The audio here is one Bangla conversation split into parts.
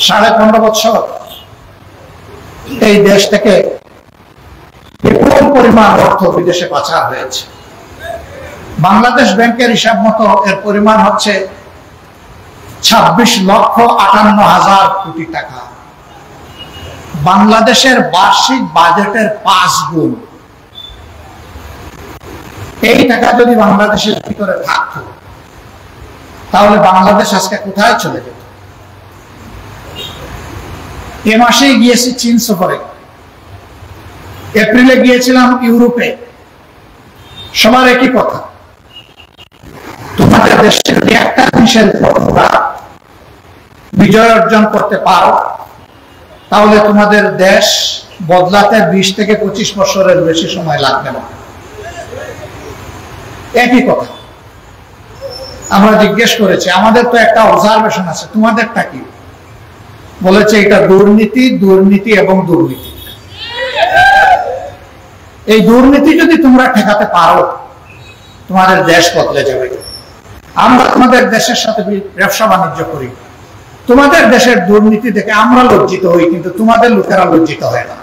15.5 বছর এই দেশ থেকে বিপুল পরিমাণ অর্থ বিদেশে পাচার হয়েছে। বাংলাদেশ ব্যাংকের হিসাব মতো এর পরিমাণ হচ্ছে 26,58,000 কোটি টাকা, বাংলাদেশের বার্ষিক বাজেটের 5 গুণ। এই টাকা যদি বাংলাদেশের ভিতরে থাকতো তাহলে বাংলাদেশ আজকে কোথায় চলে যেত? এ মাসেই গিয়েছি চীন সফরে, এপ্রিলে গিয়েছিলাম ইউরোপে। সবার একই কথা, তোমাদের দেশে যদি একটা জিনিসের বিজয় অর্জন করতে পারো তাহলে তোমাদের দেশ বদলাতে 20 থেকে 25 বছরের বেশি সময় লাগবে না। একই কথা আমরা জিজ্ঞেস করেছি, আমাদের তো একটা অবজারভেশন আছে, তোমাদেরটা কি? বলেছে এটা দুর্নীতি, দুর্নীতি এবং দুর্নীতি। এই দুর্নীতি যদি তোমরা ঠেকাতে পারো তোমাদের দেশ বদলে যাবে। আমরা তোমাদের দেশের সাথে ব্যবসা বাণিজ্য করি, তোমাদের দেশের দুর্নীতি দেখে আমরা লজ্জিত হই, কিন্তু তোমাদের লোকেরা লজ্জিত হয় না।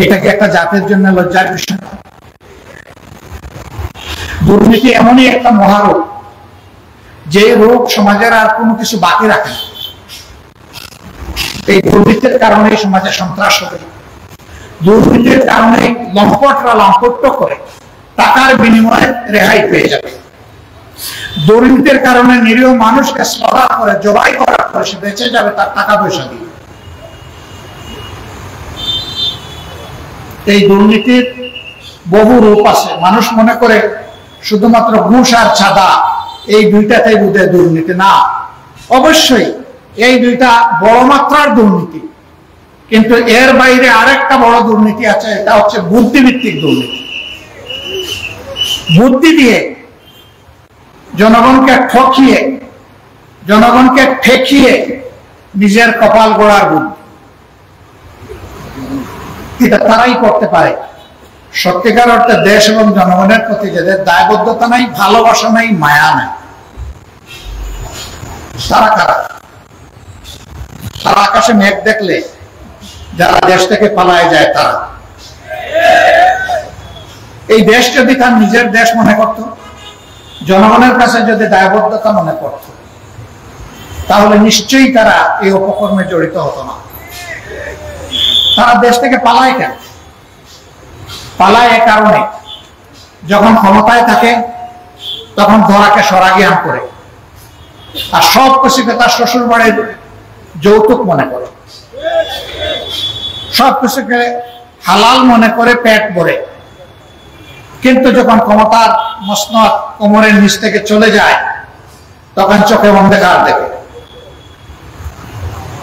এটা কি একটা জাতির জন্য লজ্জার বিষয়? দুর্নীতি এমনই একটা মহারোগ, যে রোগ সমাজের আর কোনো কিছু বাকি রাখে না। এই দুর্নীতির কারণে সমাজে সন্ত্রাস হবে, দুর্নীতির কারণে লম্পটরা লম্পট করে টাকার বিনিময়ে রেহাই পেয়ে যাবে, দুর্নীতির কারণে নিরীহ মানুষকে স্লগার করে জবাই করার পরে সে বেঁচে যাবে তার টাকা পয়সা দিয়ে। এই দুর্নীতির বহু রূপ আছে। মানুষ মনে করে শুধুমাত্র ঘুষ আর চাঁদা এই দুইটাতেই বোধহয় দুর্নীতি, না। অবশ্যই এই দুইটা বড় মাত্রার দুর্নীতি, কিন্তু এর বাইরে আরেকটা বড় দুর্নীতি আছে, এটা হচ্ছে বুদ্ধিভিত্তিক দুর্নীতি। বুদ্ধি দিয়ে জনগণকে ঠকিয়ে, জনগণকে ঠেকিয়ে নিজের কপাল গড়ার বুদ্ধি। এটা তারাই করতে পারে সত্যিকার অর্থে দেশ এবং জনগণের প্রতি যাদের দায়বদ্ধতা নাই, ভালোবাসা নাই, মায়া নাই। তারা কারা? তারা আকাশে মেঘ দেখলে যারা দেশ থেকে পালায় যায় তারা। এই দেশ যদি তার নিজের দেশ মনে করত, জনগণের কাছে যদি দায়বদ্ধতা মনে করত, তাহলে নিশ্চয়ই তারা এই অপকর্মে জড়িত হতো না। তারা দেশ থেকে পালায় কেন? পালায় এ কারণে, যখন ক্ষমতায় থাকে তখন ধরাকে সরাগিয়ান করে, আর সব কিছুকে তার শ্বশুর বাড়ির যৌতুক মনে করে, সব কিছুকে হালাল মনে করে পেট ভরে। কিন্তু যখন ক্ষমতার মসনদ কোমরের নিচ থেকে চলে যায় তখন চোখে অন্ধকার দেখে।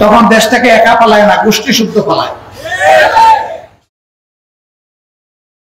তখন দেশ থেকে একা পালায় না, গোষ্ঠী শুদ্ধ পালায়।